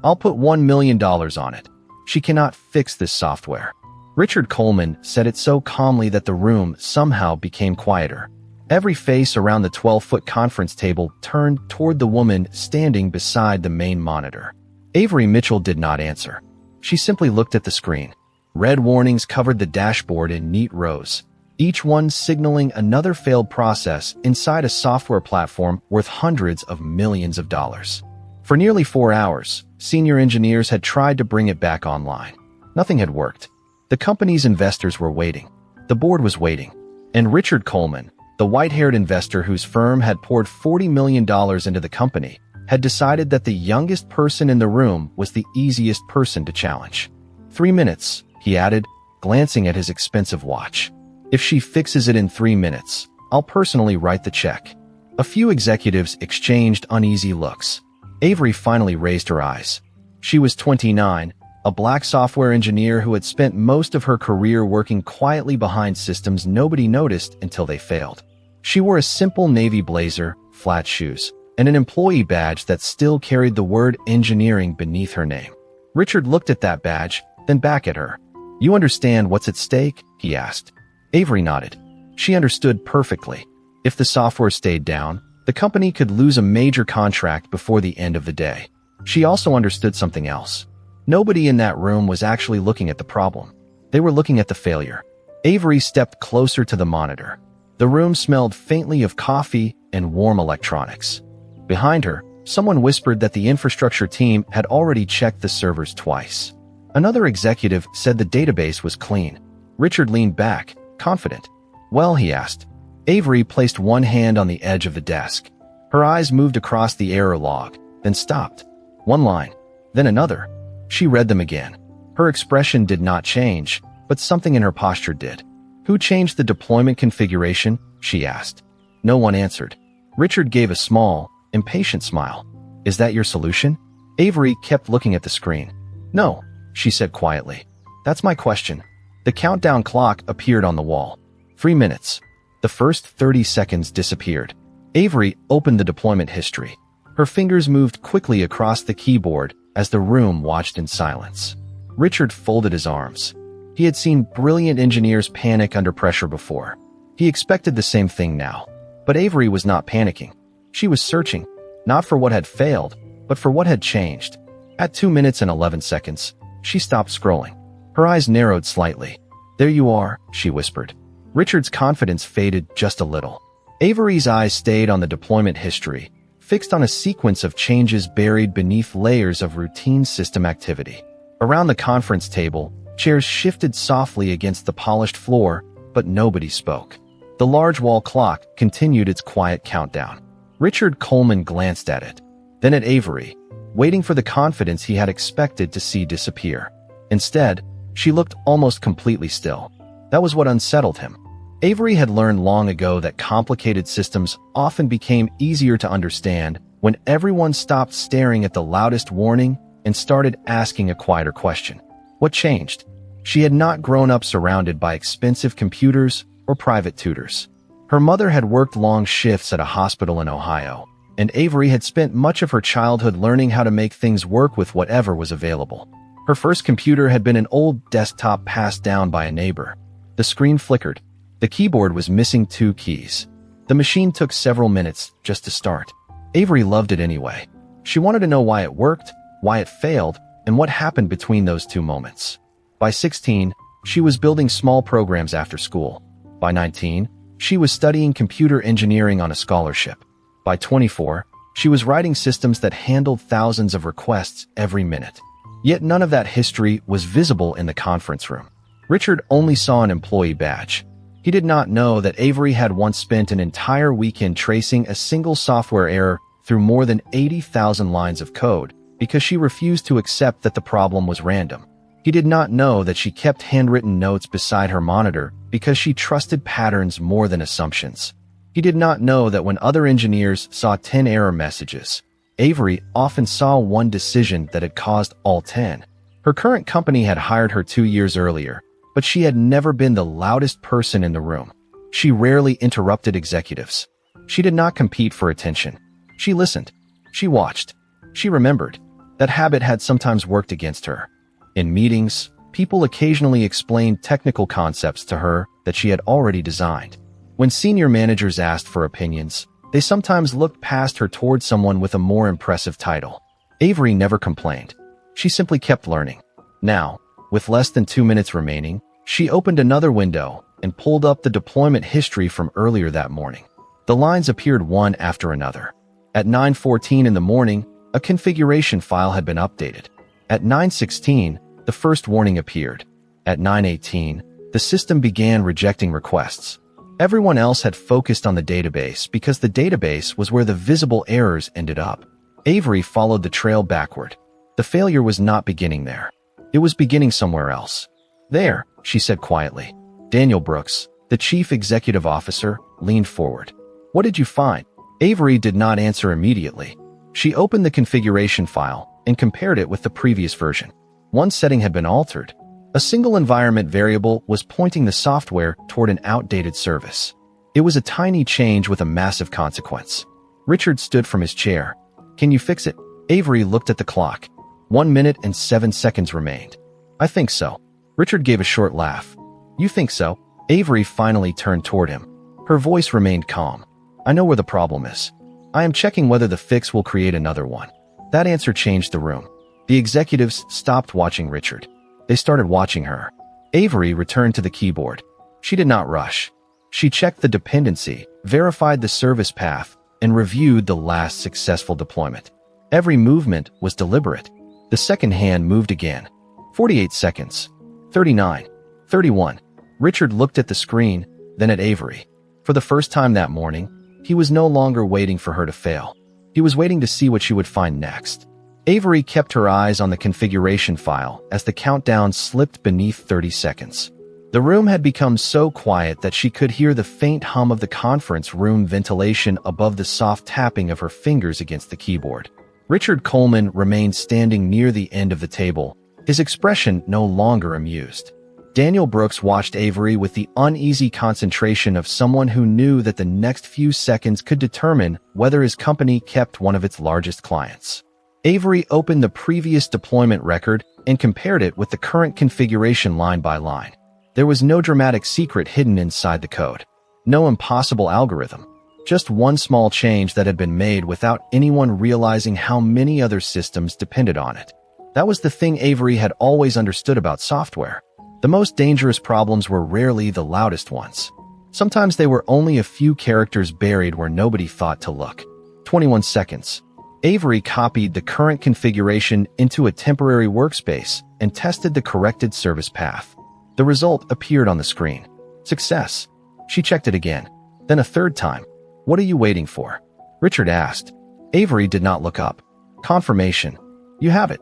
I'll put $1 million on it. She cannot fix this software." Richard Coleman said it so calmly that the room somehow became quieter. Every face around the 12-foot conference table turned toward the woman standing beside the main monitor. Avery Mitchell did not answer. She simply looked at the screen. Red warnings covered the dashboard in neat rows, each one signaling another failed process inside a software platform worth hundreds of millions of dollars. For nearly 4 hours, senior engineers had tried to bring it back online. Nothing had worked. The company's investors were waiting. The board was waiting. And Richard Coleman, the white-haired investor whose firm had poured $40 million into the company, had decided that the youngest person in the room was the easiest person to challenge. 3 minutes, he added, glancing at his expensive watch. If she fixes it in 3 minutes, I'll personally write the check. A few executives exchanged uneasy looks. Avery finally raised her eyes. She was 29, a black software engineer who had spent most of her career working quietly behind systems nobody noticed until they failed. She wore a simple navy blazer, flat shoes, and an employee badge that still carried the word engineering beneath her name. Richard looked at that badge, then back at her. "You understand what's at stake?" he asked. Avery nodded. She understood perfectly. If the software stayed down, the company could lose a major contract before the end of the day. She also understood something else. Nobody in that room was actually looking at the problem. They were looking at the failure. Avery stepped closer to the monitor. The room smelled faintly of coffee and warm electronics. Behind her, someone whispered that the infrastructure team had already checked the servers twice. Another executive said the database was clean. Richard leaned back, confident. "Well," he asked. Avery placed one hand on the edge of the desk. Her eyes moved across the error log, then stopped. One line, then another. She read them again. Her expression did not change, but something in her posture did. "Who changed the deployment configuration?" she asked. No one answered. Richard gave a small, impatient smile. "Is that your solution?" Avery kept looking at the screen. "No," she said quietly. "That's my question." The countdown clock appeared on the wall. 3 minutes. The first 30 seconds disappeared. Avery opened the deployment history. Her fingers moved quickly across the keyboard as the room watched in silence. Richard folded his arms. He had seen brilliant engineers panic under pressure before. He expected the same thing now. But Avery was not panicking. She was searching, not for what had failed, but for what had changed. At 2 minutes and 11 seconds, she stopped scrolling. Her eyes narrowed slightly. "There you are," she whispered. Richard's confidence faded just a little. Avery's eyes stayed on the deployment history, fixed on a sequence of changes buried beneath layers of routine system activity. Around the conference table, chairs shifted softly against the polished floor, but nobody spoke. The large wall clock continued its quiet countdown. Richard Coleman glanced at it, then at Avery, waiting for the confidence he had expected to see disappear. Instead, she looked almost completely still. That was what unsettled him. Avery had learned long ago that complicated systems often became easier to understand when everyone stopped staring at the loudest warning and started asking a quieter question. What changed? She had not grown up surrounded by expensive computers or private tutors. Her mother had worked long shifts at a hospital in Ohio, and Avery had spent much of her childhood learning how to make things work with whatever was available. Her first computer had been an old desktop passed down by a neighbor. The screen flickered. The keyboard was missing 2 keys. The machine took several minutes just to start. Avery loved it anyway. She wanted to know why it worked, why it failed, and what happened between those 2 moments. By 16, she was building small programs after school. By 19, she was studying computer engineering on a scholarship. By 24, she was writing systems that handled thousands of requests every minute. Yet none of that history was visible in the conference room. Richard only saw an employee badge. He did not know that Avery had once spent an entire weekend tracing a single software error through more than 80,000 lines of code because she refused to accept that the problem was random. He did not know that she kept handwritten notes beside her monitor because she trusted patterns more than assumptions. He did not know that when other engineers saw 10 error messages, Avery often saw one decision that had caused all 10. Her current company had hired her 2 years earlier, but she had never been the loudest person in the room. She rarely interrupted executives. She did not compete for attention. She listened. She watched. She remembered. That habit had sometimes worked against her. In meetings, people occasionally explained technical concepts to her that she had already designed. When senior managers asked for opinions, they sometimes looked past her toward someone with a more impressive title. Avery never complained. She simply kept learning. Now, with less than 2 minutes remaining, she opened another window and pulled up the deployment history from earlier that morning. The lines appeared one after another. At 9:14 in the morning, a configuration file had been updated. At 9:16, the first warning appeared. At 9:18, the system began rejecting requests. Everyone else had focused on the database because the database was where the visible errors ended up. Avery followed the trail backward. The failure was not beginning there. It was beginning somewhere else. "There," she said quietly. Daniel Brooks, the chief executive officer, leaned forward. "What did you find?" Avery did not answer immediately. She opened the configuration file and compared it with the previous version. One setting had been altered. A single environment variable was pointing the software toward an outdated service. It was a tiny change with a massive consequence. Richard stood from his chair. "Can you fix it?" Avery looked at the clock. 1 minute and 7 seconds remained. "I think so." Richard gave a short laugh. "You think so?" Avery finally turned toward him. Her voice remained calm. "I know where the problem is. I am checking whether the fix will create another one." That answer changed the room. The executives stopped watching Richard. They started watching her. Avery returned to the keyboard. She did not rush. She checked the dependency, verified the service path, and reviewed the last successful deployment. Every movement was deliberate. The second hand moved again. 48 seconds. 39. 31. Richard looked at the screen, then at Avery. For the first time that morning, he was no longer waiting for her to fail. He was waiting to see what she would find next. Avery kept her eyes on the configuration file as the countdown slipped beneath 30 seconds. The room had become so quiet that she could hear the faint hum of the conference room ventilation above the soft tapping of her fingers against the keyboard. Richard Coleman remained standing near the end of the table, his expression no longer amused. Daniel Brooks watched Avery with the uneasy concentration of someone who knew that the next few seconds could determine whether his company kept one of its largest clients. Avery opened the previous deployment record and compared it with the current configuration line by line. There was no dramatic secret hidden inside the code. No impossible algorithm. Just one small change that had been made without anyone realizing how many other systems depended on it. That was the thing Avery had always understood about software. The most dangerous problems were rarely the loudest ones. Sometimes they were only a few characters buried where nobody thought to look. 21 seconds. Avery copied the current configuration into a temporary workspace and tested the corrected service path. The result appeared on the screen. Success. She checked it again, then a third time. "What are you waiting for?" Richard asked. Avery did not look up. "Confirmation. You have it."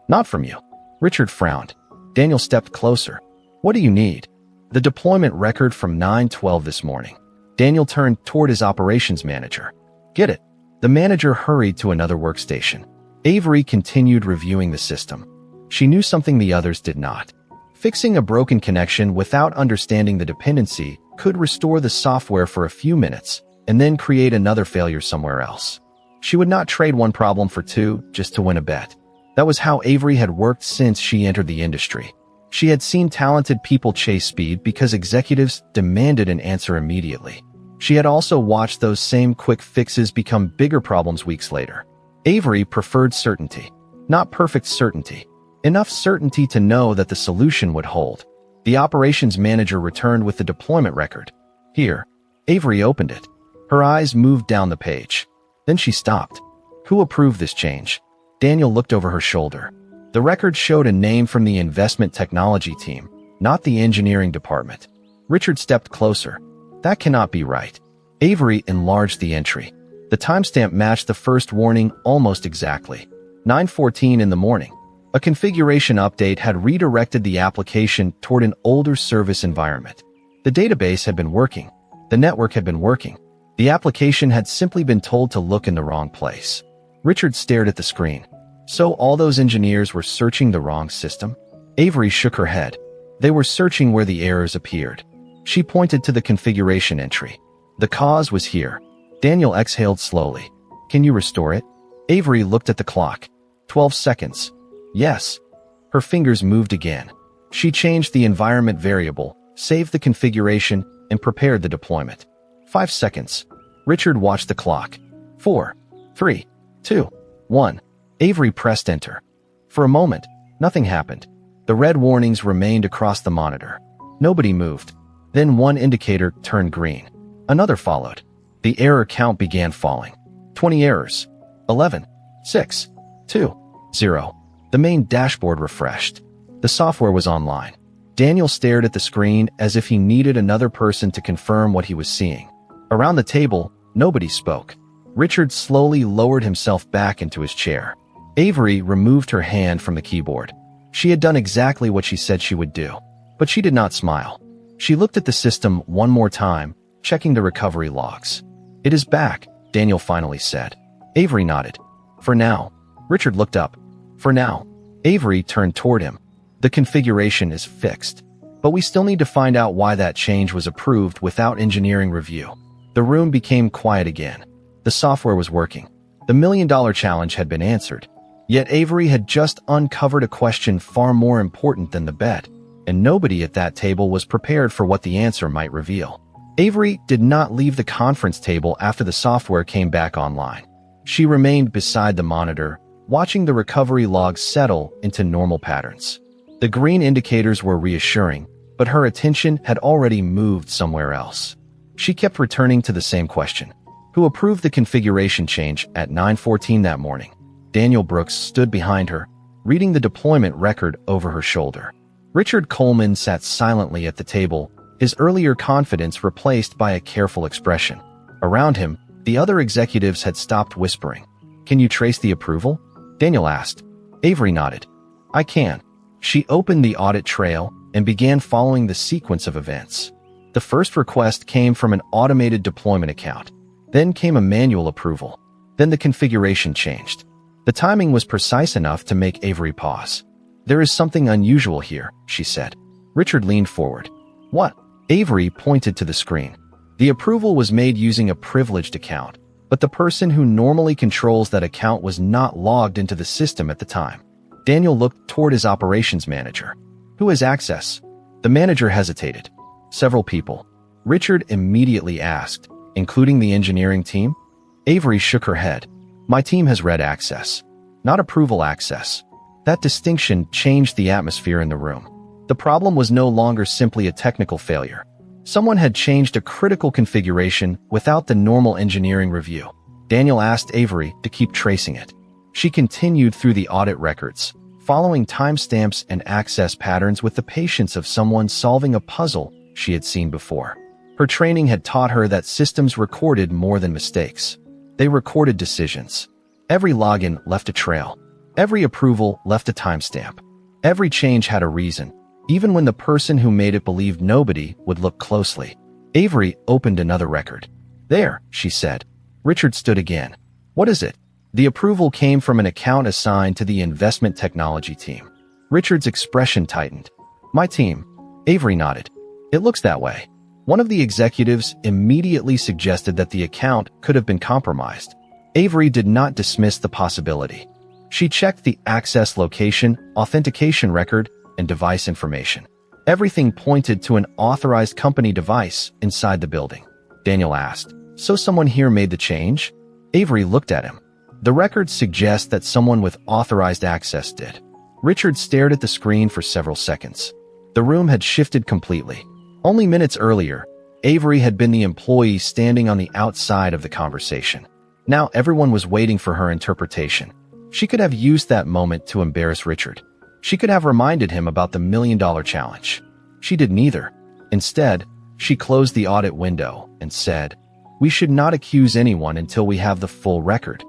"Not from you." Richard frowned. Daniel stepped closer. "What do you need?" "The deployment record from 9/12 this morning." Daniel turned toward his operations manager. "Get it." The manager hurried to another workstation. Avery continued reviewing the system. She knew something the others did not. Fixing a broken connection without understanding the dependency could restore the software for a few minutes and then create another failure somewhere else. She would not trade one problem for two just to win a bet. That was how Avery had worked since she entered the industry. She had seen talented people chase speed because executives demanded an answer immediately. She had also watched those same quick fixes become bigger problems weeks later. Avery preferred certainty, not perfect certainty. Enough certainty to know that the solution would hold. The operations manager returned with the deployment record. "Here." Avery opened it. Her eyes moved down the page. Then she stopped. "Who approved this change?" Daniel looked over her shoulder. The record showed a name from the investment technology team, not the engineering department. Richard stepped closer. "That cannot be right." Avery enlarged the entry. The timestamp matched the first warning almost exactly. 9:14 in the morning. A configuration update had redirected the application toward an older service environment. The database had been working. The network had been working. The application had simply been told to look in the wrong place. Richard stared at the screen. So all those engineers were searching the wrong system? Avery shook her head. They were searching where the errors appeared. She pointed to the configuration entry. The cause was here. Daniel exhaled slowly. "Can you restore it?" Avery looked at the clock. 12 seconds. Yes. Her fingers moved again. She changed the environment variable, saved the configuration, and prepared the deployment. 5 seconds. Richard watched the clock. 4, 3, 2, 1. Avery pressed enter. For a moment, nothing happened. The red warnings remained across the monitor. Nobody moved. Then one indicator turned green. Another followed. The error count began falling. 20 errors. 11, 6, 2, 0. The main dashboard refreshed. The software was online. Daniel stared at the screen as if he needed another person to confirm what he was seeing. Around the table, nobody spoke. Richard slowly lowered himself back into his chair. Avery removed her hand from the keyboard. She had done exactly what she said she would do, but she did not smile. She looked at the system one more time, checking the recovery logs. "It is back," Daniel finally said. Avery nodded. "For now." Richard looked up. "For now." Avery turned toward him. "The configuration is fixed, but we still need to find out why that change was approved without engineering review." The room became quiet again. The software was working. The million-dollar challenge had been answered. Yet Avery had just uncovered a question far more important than the bet, and nobody at that table was prepared for what the answer might reveal. Avery did not leave the conference table after the software came back online. She remained beside the monitor, watching the recovery logs settle into normal patterns. The green indicators were reassuring, but her attention had already moved somewhere else. She kept returning to the same question. Who approved the configuration change at 9:14 that morning? Daniel Brooks stood behind her, reading the deployment record over her shoulder. Richard Coleman sat silently at the table, his earlier confidence replaced by a careful expression. Around him, the other executives had stopped whispering. "Can you trace the approval?" Daniel asked. Avery nodded. "I can." She opened the audit trail and began following the sequence of events. The first request came from an automated deployment account. Then came a manual approval. Then the configuration changed. The timing was precise enough to make Avery pause. "There is something unusual here," she said. Richard leaned forward. "What?" Avery pointed to the screen. The approval was made using a privileged account, but the person who normally controls that account was not logged into the system at the time. Daniel looked toward his operations manager. "Who has access?" The manager hesitated. "Several people." Richard immediately asked, "Including the engineering team?" Avery shook her head. "My team has read access, not approval access." That distinction changed the atmosphere in the room. The problem was no longer simply a technical failure. Someone had changed a critical configuration without the normal engineering review. Daniel asked Avery to keep tracing it. She continued through the audit records, following timestamps and access patterns with the patience of someone solving a puzzle she had seen before. Her training had taught her that systems recorded more than mistakes. They recorded decisions. Every login left a trail. Every approval left a timestamp. Every change had a reason, even when the person who made it believed nobody would look closely. Avery opened another record. "There," she said. Richard stood again. "What is it?" The approval came from an account assigned to the investment technology team. Richard's expression tightened. "My team." Avery nodded. "It looks that way." One of the executives immediately suggested that the account could have been compromised. Avery did not dismiss the possibility. She checked the access location, authentication record, and device information. Everything pointed to an authorized company device inside the building. Daniel asked, "So someone here made the change?" Avery looked at him. "The records suggest that someone with authorized access did." Richard stared at the screen for several seconds. The room had shifted completely. Only minutes earlier, Avery had been the employee standing on the outside of the conversation. Now everyone was waiting for her interpretation. She could have used that moment to embarrass Richard. She could have reminded him about the million-dollar challenge. She did neither. Instead, she closed the audit window and said, "We should not accuse anyone until we have the full record."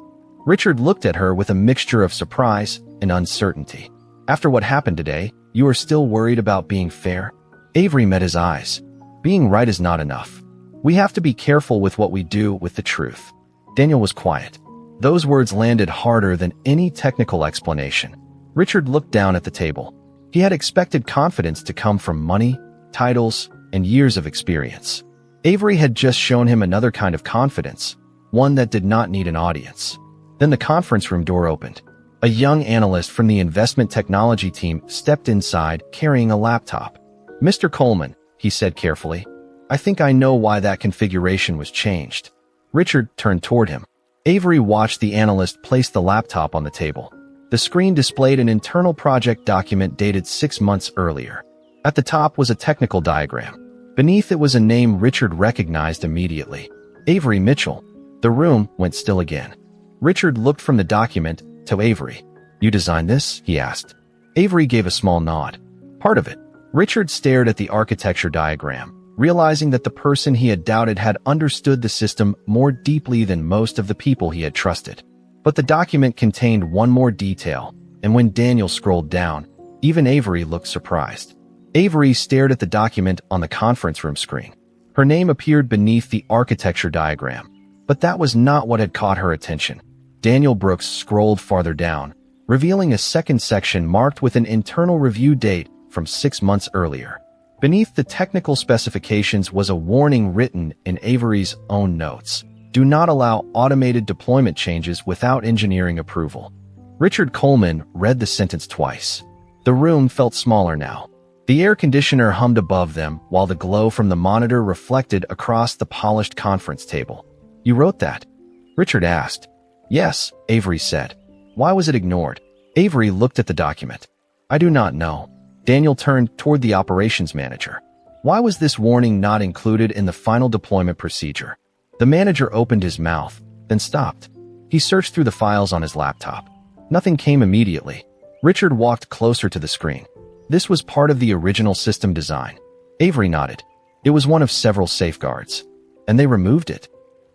Richard looked at her with a mixture of surprise and uncertainty. "After what happened today, you are still worried about being fair?" Avery met his eyes. "Being right is not enough. We have to be careful with what we do with the truth." Daniel was quiet. Those words landed harder than any technical explanation. Richard looked down at the table. He had expected confidence to come from money, titles, and years of experience. Avery had just shown him another kind of confidence, one that did not need an audience. Then the conference room door opened. A young analyst from the investment technology team stepped inside carrying a laptop. "Mr. Coleman," he said carefully, "I think I know why that configuration was changed." Richard turned toward him. Avery watched the analyst place the laptop on the table. The screen displayed an internal project document dated 6 months earlier. At the top was a technical diagram. Beneath it was a name Richard recognized immediately. Avery Mitchell. The room went still again. Richard looked from the document to Avery. "You designed this?" he asked. Avery gave a small nod. "Part of it." Richard stared at the architecture diagram, realizing that the person he had doubted had understood the system more deeply than most of the people he had trusted. But the document contained one more detail, and when Daniel scrolled down, even Avery looked surprised. Avery stared at the document on the conference room screen. Her name appeared beneath the architecture diagram, but that was not what had caught her attention. Daniel Brooks scrolled farther down, revealing a second section marked with an internal review date from 6 months earlier. Beneath the technical specifications was a warning written in Avery's own notes. "Do not allow automated deployment changes without engineering approval." Richard Coleman read the sentence twice. The room felt smaller now. The air conditioner hummed above them while the glow from the monitor reflected across the polished conference table. "You wrote that?" Richard asked. "Yes," Avery said. "Why was it ignored?" Avery looked at the document. "I do not know." Daniel turned toward the operations manager. "Why was this warning not included in the final deployment procedure?" The manager opened his mouth, then stopped. He searched through the files on his laptop. Nothing came immediately. Richard walked closer to the screen. This was part of the original system design. Avery nodded. It was one of several safeguards. And they removed it.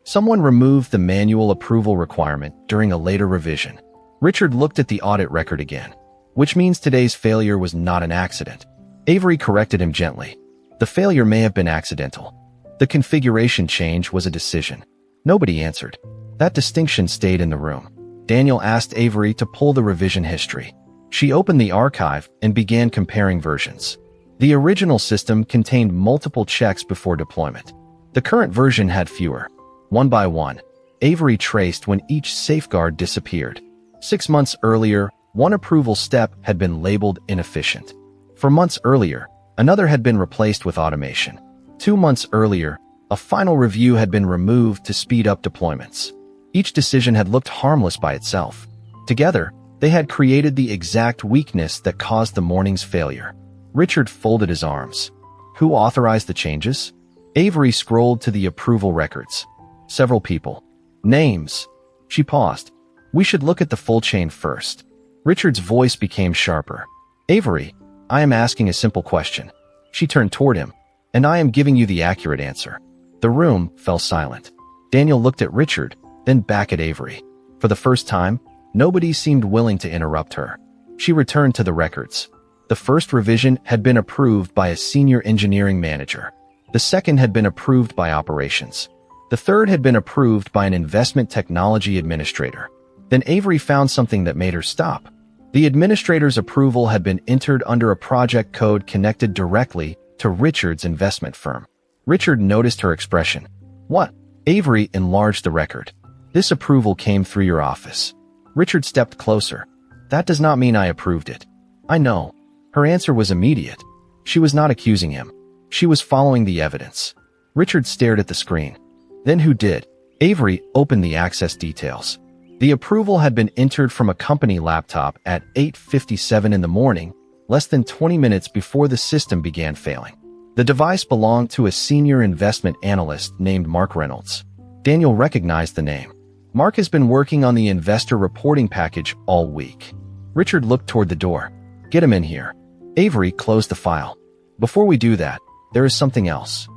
Someone removed the manual approval requirement during a later revision. Richard looked at the audit record again, which means today's failure was not an accident. Avery corrected him gently. The failure may have been accidental. The configuration change was a decision. Nobody answered. That distinction stayed in the room. Daniel asked Avery to pull the revision history. She opened the archive and began comparing versions. The original system contained multiple checks before deployment. The current version had fewer. One by one, Avery traced when each safeguard disappeared. 6 months earlier, one approval step had been labeled inefficient. 4 months earlier, another had been replaced with automation. 2 months earlier, a final review had been removed to speed up deployments. Each decision had looked harmless by itself. Together, they had created the exact weakness that caused the morning's failure. Richard folded his arms. Who authorized the changes? Avery scrolled to the approval records. Several people. Names. She paused. We should look at the full chain first. Richard's voice became sharper. Avery, I am asking a simple question. She turned toward him, and I am giving you the accurate answer. The room fell silent. Daniel looked at Richard, then back at Avery. For the first time, nobody seemed willing to interrupt her. She returned to the records. The first revision had been approved by a senior engineering manager. The second had been approved by operations. The third had been approved by an investment technology administrator. Then Avery found something that made her stop. The administrator's approval had been entered under a project code connected directly to Richard's investment firm. Richard noticed her expression. What? Avery enlarged the record. This approval came through your office. Richard stepped closer. That does not mean I approved it. I know. Her answer was immediate. She was not accusing him. She was following the evidence. Richard stared at the screen. Then who did? Avery opened the access details. The approval had been entered from a company laptop at 8:57 in the morning, less than 20 minutes before the system began failing. The device belonged to a senior investment analyst named Mark Reynolds. Daniel recognized the name. Mark has been working on the investor reporting package all week. Richard looked toward the door. Get him in here. Avery closed the file. Before we do that, there is something else.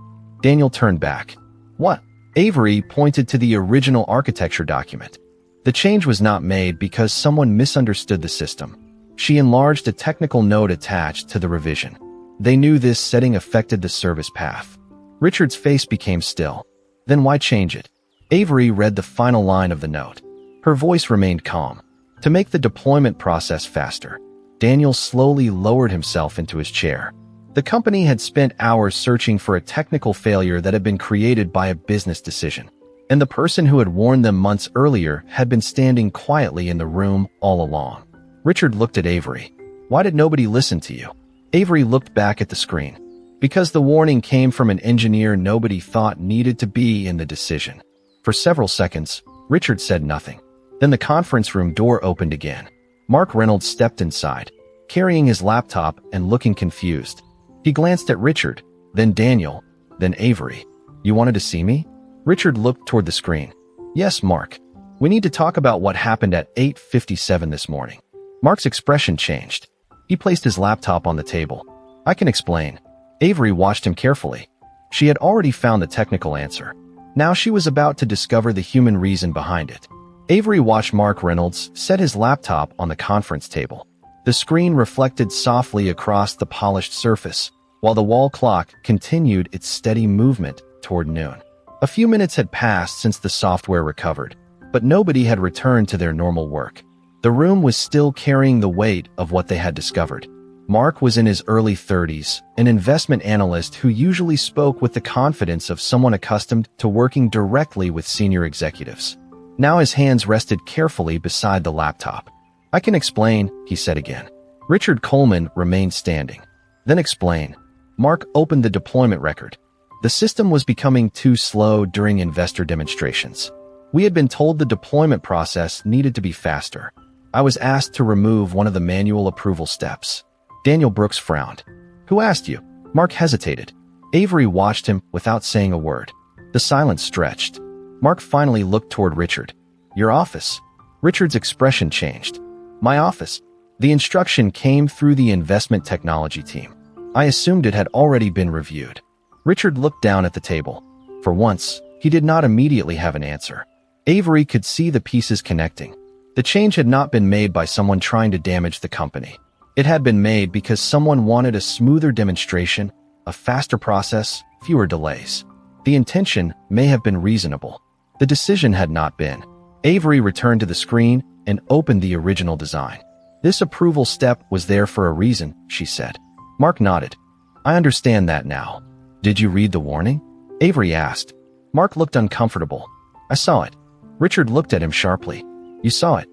Daniel turned back. What? Avery pointed to the original architecture document. The change was not made because someone misunderstood the system. She enlarged a technical note attached to the revision. They knew this setting affected the service path. Richard's face became still. Then why change it? Avery read the final line of the note. Her voice remained calm. To make the deployment process faster, Daniel slowly lowered himself into his chair. The company had spent hours searching for a technical failure that had been created by a business decision. And the person who had warned them months earlier had been standing quietly in the room all along. Richard looked at Avery. Why did nobody listen to you? Avery looked back at the screen. Because the warning came from an engineer nobody thought needed to be in the decision. For several seconds, Richard said nothing. Then the conference room door opened again. Mark Reynolds stepped inside, carrying his laptop and looking confused. He glanced at Richard, then Daniel, then Avery. You wanted to see me? Richard looked toward the screen. Yes, Mark. We need to talk about what happened at 8:57 this morning. Mark's expression changed. He placed his laptop on the table. I can explain. Avery watched him carefully. She had already found the technical answer. Now she was about to discover the human reason behind it. Avery watched Mark Reynolds set his laptop on the conference table. The screen reflected softly across the polished surface, while the wall clock continued its steady movement toward noon. A few minutes had passed since the software recovered, but nobody had returned to their normal work. The room was still carrying the weight of what they had discovered. Mark was in his early 30s, an investment analyst who usually spoke with the confidence of someone accustomed to working directly with senior executives. Now his hands rested carefully beside the laptop. I can explain, he said again. Richard Coleman remained standing. Then explain. Mark opened the deployment record. The system was becoming too slow during investor demonstrations. We had been told the deployment process needed to be faster. I was asked to remove one of the manual approval steps. Daniel Brooks frowned. Who asked you? Mark hesitated. Avery watched him without saying a word. The silence stretched. Mark finally looked toward Richard. Your office. Richard's expression changed. My office. The instruction came through the investment technology team. I assumed it had already been reviewed. Richard looked down at the table. For once, he did not immediately have an answer. Avery could see the pieces connecting. The change had not been made by someone trying to damage the company. It had been made because someone wanted a smoother demonstration, a faster process, fewer delays. The intention may have been reasonable. The decision had not been. Avery returned to the screen and opened the original design. This approval step was there for a reason, she said. Mark nodded. I understand that now. Did you read the warning? Avery asked. Mark looked uncomfortable. I saw it. Richard looked at him sharply. You saw it?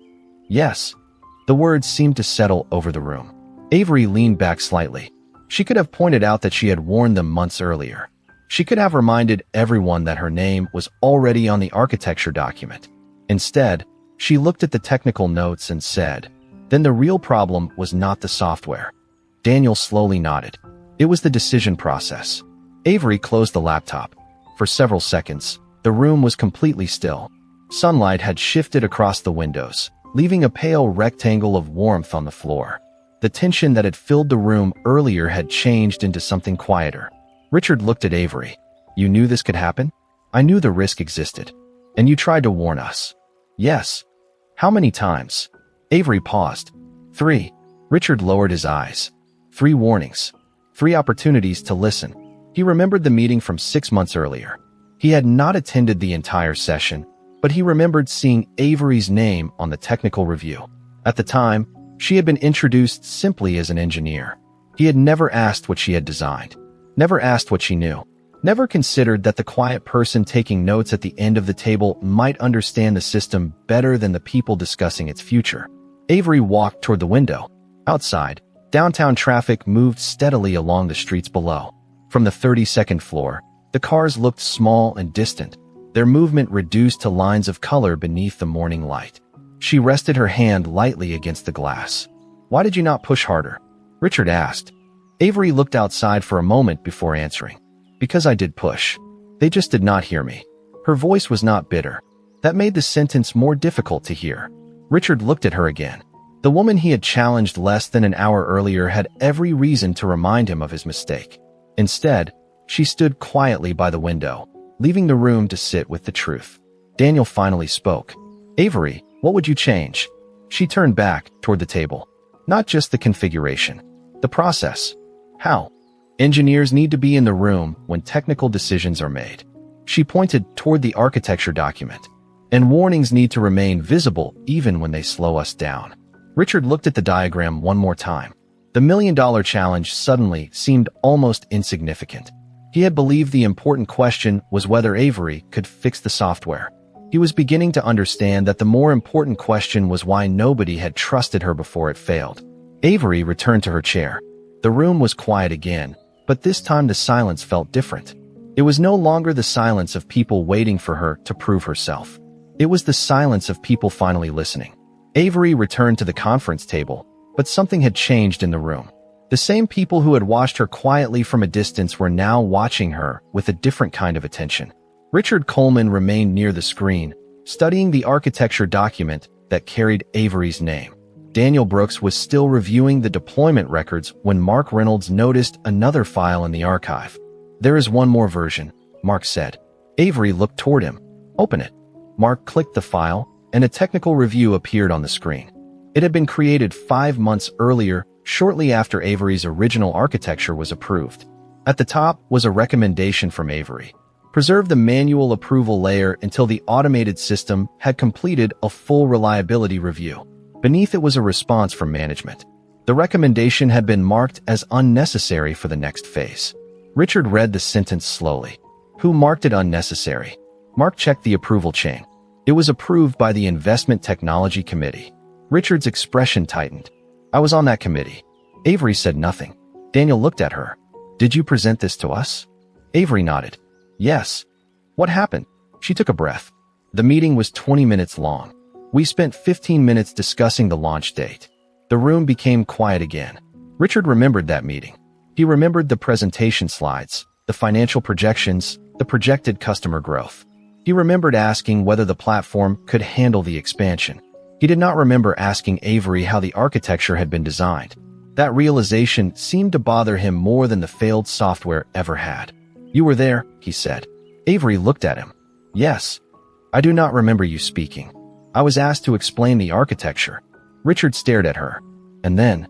Yes. The words seemed to settle over the room. Avery leaned back slightly. She could have pointed out that she had warned them months earlier. She could have reminded everyone that her name was already on the architecture document. Instead, she looked at the technical notes and said, then the real problem was not the software. Daniel slowly nodded. It was the decision process. Avery closed the laptop. For several seconds, the room was completely still. Sunlight had shifted across the windows, leaving a pale rectangle of warmth on the floor. The tension that had filled the room earlier had changed into something quieter. Richard looked at Avery. You knew this could happen? I knew the risk existed. And you tried to warn us. Yes. How many times? Avery paused. 3. Richard lowered his eyes. 3 warnings. 3 opportunities to listen. He remembered the meeting from 6 months earlier. He had not attended the entire session, but he remembered seeing Avery's name on the technical review. At the time, she had been introduced simply as an engineer. He had never asked what she had designed, never asked what she knew, never considered that the quiet person taking notes at the end of the table might understand the system better than the people discussing its future. Avery walked toward the window. Outside, downtown traffic moved steadily along the streets below. From the 32nd floor, the cars looked small and distant, their movement reduced to lines of color beneath the morning light. She rested her hand lightly against the glass. Why did you not push harder? Richard asked. Avery looked outside for a moment before answering. Because I did push. They just did not hear me. Her voice was not bitter. That made the sentence more difficult to hear. Richard looked at her again. The woman he had challenged less than an hour earlier had every reason to remind him of his mistake. Instead, she stood quietly by the window, leaving the room to sit with the truth. Daniel finally spoke. Avery, what would you change? She turned back toward the table. Not just the configuration. The process. How? Engineers need to be in the room when technical decisions are made. She pointed toward the architecture document. And warnings need to remain visible even when they slow us down. Richard looked at the diagram one more time. The $1 million challenge suddenly seemed almost insignificant. He had believed the important question was whether Avery could fix the software. He was beginning to understand that the more important question was why nobody had trusted her before it failed. Avery returned to her chair. The room was quiet again, but this time the silence felt different. It was no longer the silence of people waiting for her to prove herself. It was the silence of people finally listening. Avery returned to the conference table, but something had changed in the room. The same people who had watched her quietly from a distance were now watching her with a different kind of attention. Richard Coleman remained near the screen, studying the architecture document that carried Avery's name. Daniel Brooks was still reviewing the deployment records when Mark Reynolds noticed another file in the archive. "There is one more version," Mark said. Avery looked toward him. "Open it." Mark clicked the file, and a technical review appeared on the screen. It had been created 5 months earlier, shortly after Avery's original architecture was approved. At the top was a recommendation from Avery. Preserve the manual approval layer until the automated system had completed a full reliability review. Beneath it was a response from management. The recommendation had been marked as unnecessary for the next phase. Richard read the sentence slowly. Who marked it unnecessary? Mark checked the approval chain. It was approved by the Investment Technology Committee. Richard's expression tightened. "I was on that committee." Avery said nothing. Daniel looked at her. "Did you present this to us?" Avery nodded. "Yes." "What happened?" She took a breath. "The meeting was 20 minutes long. We spent 15 minutes discussing the launch date." The room became quiet again. Richard remembered that meeting. He remembered the presentation slides, the financial projections, the projected customer growth. He remembered asking whether the platform could handle the expansion. He did not remember asking Avery how the architecture had been designed. That realization seemed to bother him more than the failed software ever had. "You were there," he said. Avery looked at him. "Yes. I do not remember you speaking. I was asked to explain the architecture." Richard stared at her. And then,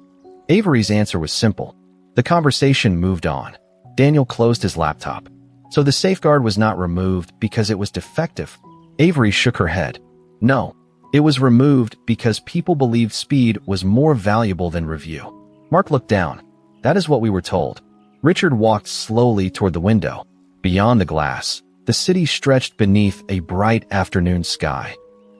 Avery's answer was simple. The conversation moved on. Daniel closed his laptop. "So the safeguard was not removed because it was defective?" Avery shook her head. "No. It was removed because people believed speed was more valuable than review." Mark looked down. "That is what we were told." Richard walked slowly toward the window. Beyond the glass, the city stretched beneath a bright afternoon sky.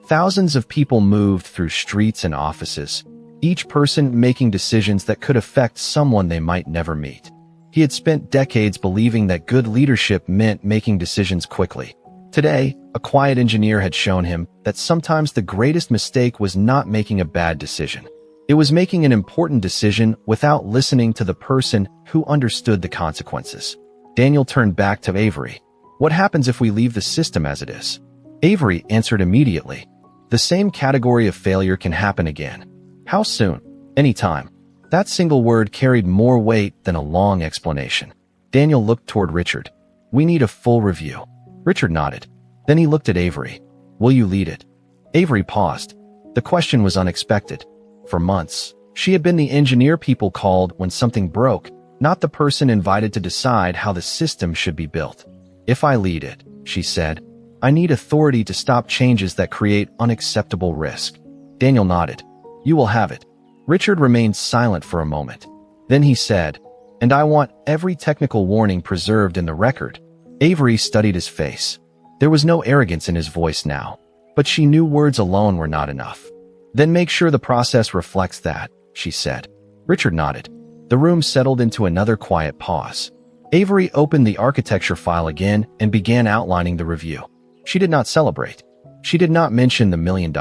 Thousands of people moved through streets and offices, each person making decisions that could affect someone they might never meet. He had spent decades believing that good leadership meant making decisions quickly. Today, a quiet engineer had shown him that sometimes the greatest mistake was not making a bad decision. It was making an important decision without listening to the person who understood the consequences. Daniel turned back to Avery. "What happens if we leave the system as it is?" Avery answered immediately. "The same category of failure can happen again." "How soon?" "Anytime." That single word carried more weight than a long explanation. Daniel looked toward Richard. "We need a full review." Richard nodded. Then he looked at Avery. "Will you lead it?" Avery paused. The question was unexpected. For months, she had been the engineer people called when something broke, not the person invited to decide how the system should be built. "If I lead it," she said, "I need authority to stop changes that create unacceptable risk." Daniel nodded. "You will have it." Richard remained silent for a moment. Then he said, "And I want every technical warning preserved in the record." Avery studied his face. There was no arrogance in his voice now, but she knew words alone were not enough. "Then make sure the process reflects that," she said. Richard nodded. The room settled into another quiet pause. Avery opened the architecture file again and began outlining the review. She did not celebrate. She did not mention the $1 million.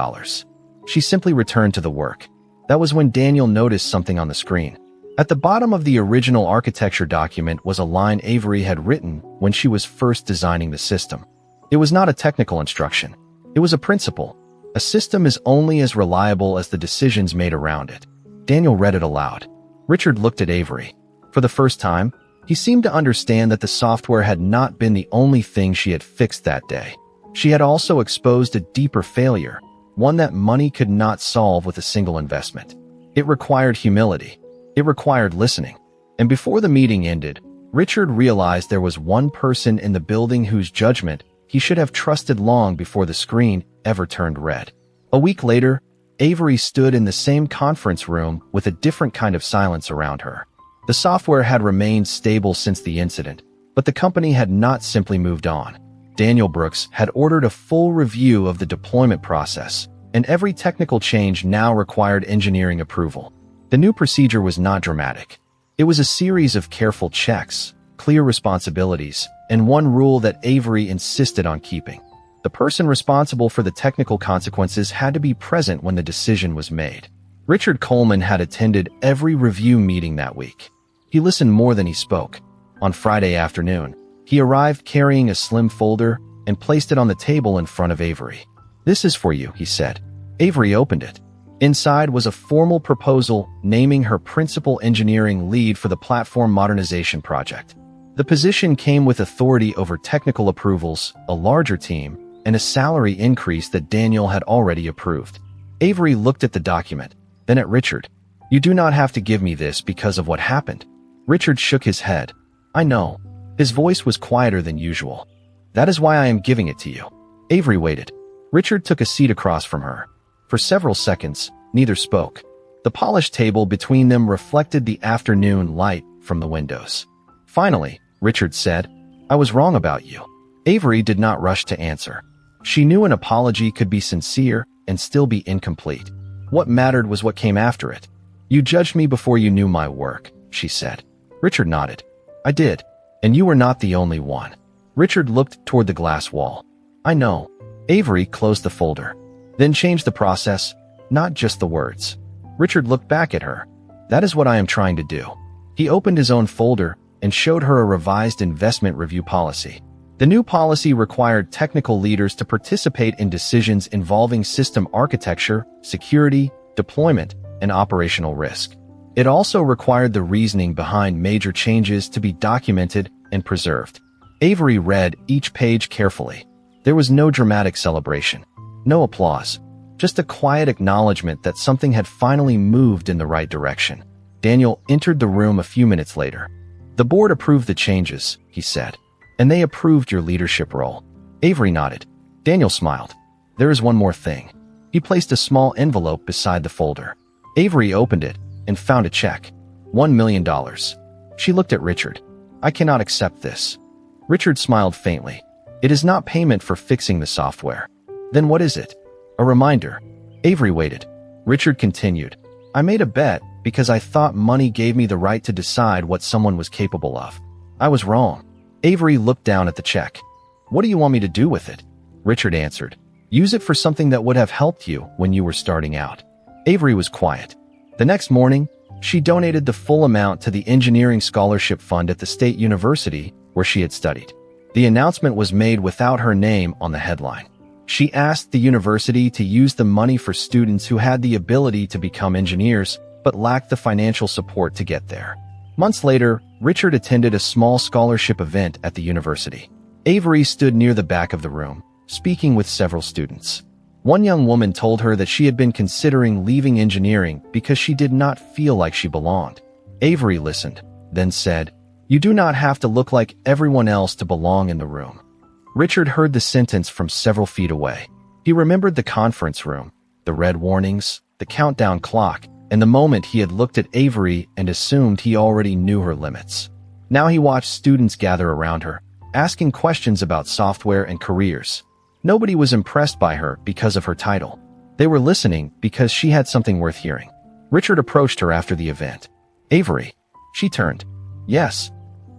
She simply returned to the work. That was when Daniel noticed something on the screen. At the bottom of the original architecture document was a line Avery had written when she was first designing the system. It was not a technical instruction. It was a principle. A system is only as reliable as the decisions made around it. Daniel read it aloud. Richard looked at Avery. For the first time, he seemed to understand that the software had not been the only thing she had fixed that day. She had also exposed a deeper failure, one that money could not solve with a single investment. It required humility. It required listening. And before the meeting ended, Richard realized there was one person in the building whose judgment he should have trusted long before the screen ever turned red. A week later, Avery stood in the same conference room with a different kind of silence around her. The software had remained stable since the incident, but the company had not simply moved on. Daniel Brooks had ordered a full review of the deployment process, and every technical change now required engineering approval. The new procedure was not dramatic. It was a series of careful checks, clear responsibilities, and one rule that Avery insisted on keeping. The person responsible for the technical consequences had to be present when the decision was made. Richard Coleman had attended every review meeting that week. He listened more than he spoke. On Friday afternoon, he arrived carrying a slim folder and placed it on the table in front of Avery. "This is for you," he said. Avery opened it. Inside was a formal proposal naming her principal engineering lead for the platform modernization project. The position came with authority over technical approvals, a larger team, and a salary increase that Daniel had already approved. Avery looked at the document, then at Richard. "You do not have to give me this because of what happened." Richard shook his head. "I know." His voice was quieter than usual. "That is why I am giving it to you." Avery waited. Richard took a seat across from her. For several seconds, neither spoke. The polished table between them reflected the afternoon light from the windows. Finally, Richard said, "I was wrong about you." Avery did not rush to answer. She knew an apology could be sincere and still be incomplete. What mattered was what came after it. "You judged me before you knew my work," she said. Richard nodded. "I did. And you were not the only one." Richard looked toward the glass wall. "I know." Avery closed the folder, then changed the process, not just the words. Richard looked back at her. "That is what I am trying to do." He opened his own folder and showed her a revised investment review policy. The new policy required technical leaders to participate in decisions involving system architecture, security, deployment, and operational risk. It also required the reasoning behind major changes to be documented and preserved. Avery read each page carefully. There was no dramatic celebration, no applause, just a quiet acknowledgement that something had finally moved in the right direction. Daniel entered the room a few minutes later. "The board approved the changes," he said, "and they approved your leadership role." Avery nodded. Daniel smiled. "There is one more thing." He placed a small envelope beside the folder. Avery opened it and found a check. $1 million. She looked at Richard. "I cannot accept this." Richard smiled faintly. "It is not payment for fixing the software." "Then what is it?" "A reminder." Avery waited. Richard continued. "I made a bet because I thought money gave me the right to decide what someone was capable of. I was wrong." Avery looked down at the check. "What do you want me to do with it?" Richard answered. "Use it for something that would have helped you when you were starting out." Avery was quiet. The next morning, she donated the full amount to the engineering scholarship fund at the state university where she had studied. The announcement was made without her name on the headline. She asked the university to use the money for students who had the ability to become engineers but lacked the financial support to get there. Months later, Richard attended a small scholarship event at the university. Avery stood near the back of the room, speaking with several students. One young woman told her that she had been considering leaving engineering because she did not feel like she belonged. Avery listened, then said, "You do not have to look like everyone else to belong in the room." Richard heard the sentence from several feet away. He remembered the conference room, the red warnings, the countdown clock, and the moment he had looked at Avery and assumed he already knew her limits. Now he watched students gather around her, asking questions about software and careers. Nobody was impressed by her because of her title. They were listening because she had something worth hearing. Richard approached her after the event. "Avery." She turned. "Yes."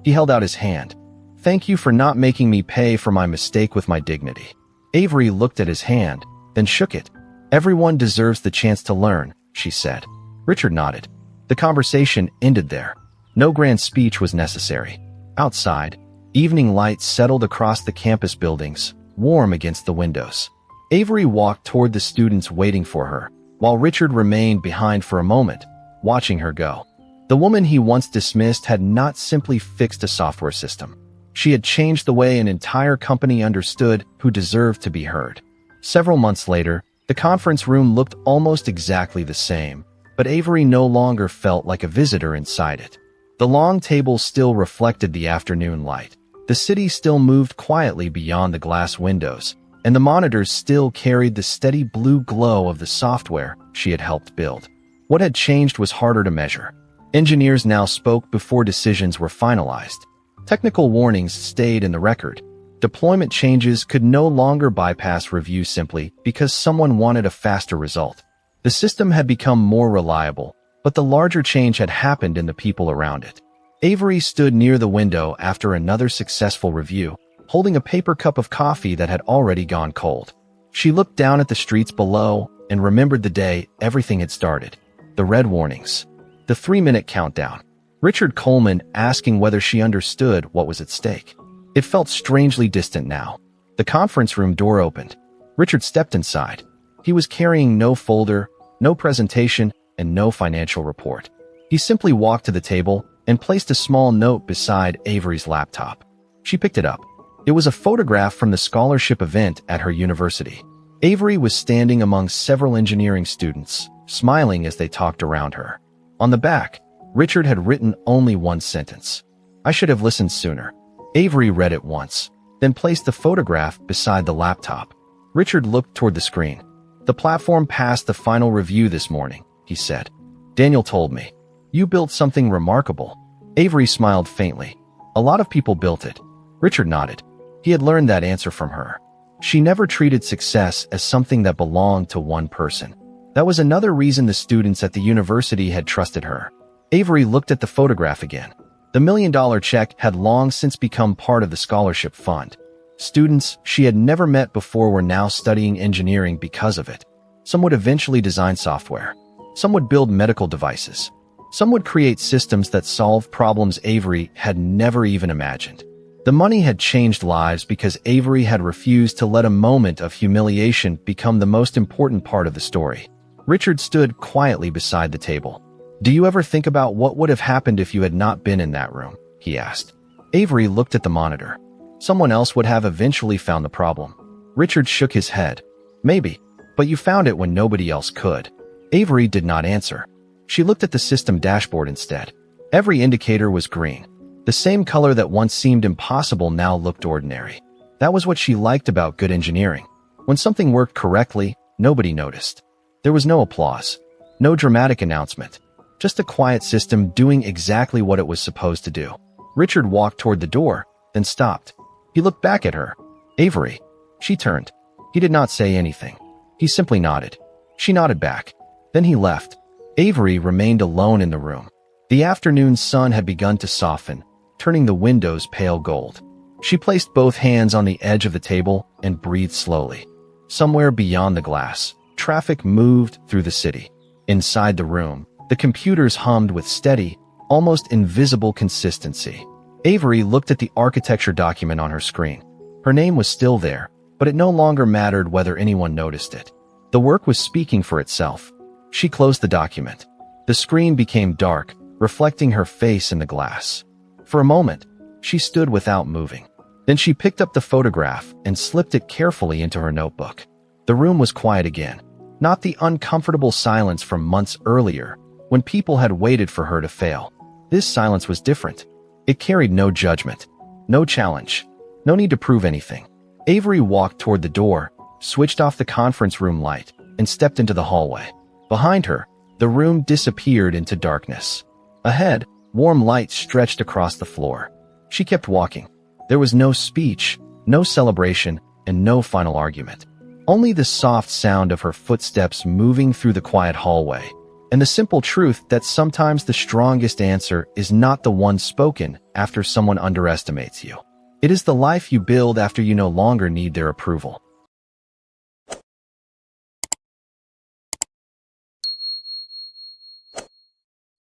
He held out his hand. "Thank you for not making me pay for my mistake with my dignity." Avery looked at his hand, then shook it. "Everyone deserves the chance to learn," she said. Richard nodded. The conversation ended there. No grand speech was necessary. Outside, evening lights settled across the campus buildings, warm against the windows. Avery walked toward the students waiting for her, while Richard remained behind for a moment, watching her go. The woman he once dismissed had not simply fixed a software system. She had changed the way an entire company understood who deserved to be heard. Several months later, the conference room looked almost exactly the same, but Avery no longer felt like a visitor inside it. The long table still reflected the afternoon light. The city still moved quietly beyond the glass windows, and the monitors still carried the steady blue glow of the software she had helped build. What had changed was harder to measure. Engineers now spoke before decisions were finalized. Technical warnings stayed in the record. Deployment changes could no longer bypass review simply because someone wanted a faster result. The system had become more reliable, but the larger change had happened in the people around it. Avery stood near the window after another successful review, holding a paper cup of coffee that had already gone cold. She looked down at the streets below and remembered the day everything had started. The red warnings. The 3-minute countdown. Richard Coleman asking whether she understood what was at stake. It felt strangely distant now. The conference room door opened. Richard stepped inside. He was carrying no folder, no presentation, and no financial report. He simply walked to the table and placed a small note beside Avery's laptop. She picked it up. It was a photograph from the scholarship event at her university. Avery was standing among several engineering students, smiling as they talked around her. On the back, Richard had written only one sentence. "I should have listened sooner." Avery read it once, then placed the photograph beside the laptop. Richard looked toward the screen. "The platform passed the final review this morning," he said. "Daniel told me. You built something remarkable." Avery smiled faintly. "A lot of people built it." Richard nodded. He had learned that answer from her. She never treated success as something that belonged to one person. That was another reason the students at the university had trusted her. Avery looked at the photograph again. The $1 million check had long since become part of the scholarship fund. Students she had never met before were now studying engineering because of it. Some would eventually design software. Some would build medical devices. Some would create systems that solve problems Avery had never even imagined. The money had changed lives because Avery had refused to let a moment of humiliation become the most important part of the story. Richard stood quietly beside the table. "Do you ever think about what would have happened if you had not been in that room?" he asked. Avery looked at the monitor. "Someone else would have eventually found the problem." Richard shook his head. "Maybe, but you found it when nobody else could." Avery did not answer. She looked at the system dashboard instead. Every indicator was green. The same color that once seemed impossible now looked ordinary. That was what she liked about good engineering. When something worked correctly, nobody noticed. There was no applause, no dramatic announcement, just a quiet system doing exactly what it was supposed to do. Richard walked toward the door, then stopped. He looked back at her. "Avery." She turned. He did not say anything. He simply nodded. She nodded back. Then he left. Avery remained alone in the room. The afternoon sun had begun to soften, turning the windows pale gold. She placed both hands on the edge of the table and breathed slowly. Somewhere beyond the glass, traffic moved through the city. Inside the room, the computers hummed with steady, almost invisible consistency. Avery looked at the architecture document on her screen. Her name was still there, but it no longer mattered whether anyone noticed it. The work was speaking for itself. She closed the document. The screen became dark, reflecting her face in the glass. For a moment, she stood without moving. Then she picked up the photograph and slipped it carefully into her notebook. The room was quiet again, not the uncomfortable silence from months earlier, when people had waited for her to fail. This silence was different. It carried no judgment, no challenge, no need to prove anything. Avery walked toward the door, switched off the conference room light, and stepped into the hallway. Behind her, the room disappeared into darkness. Ahead, warm light stretched across the floor. She kept walking. There was no speech, no celebration, and no final argument. Only the soft sound of her footsteps moving through the quiet hallway, and the simple truth that sometimes the strongest answer is not the one spoken after someone underestimates you. It is the life you build after you no longer need their approval.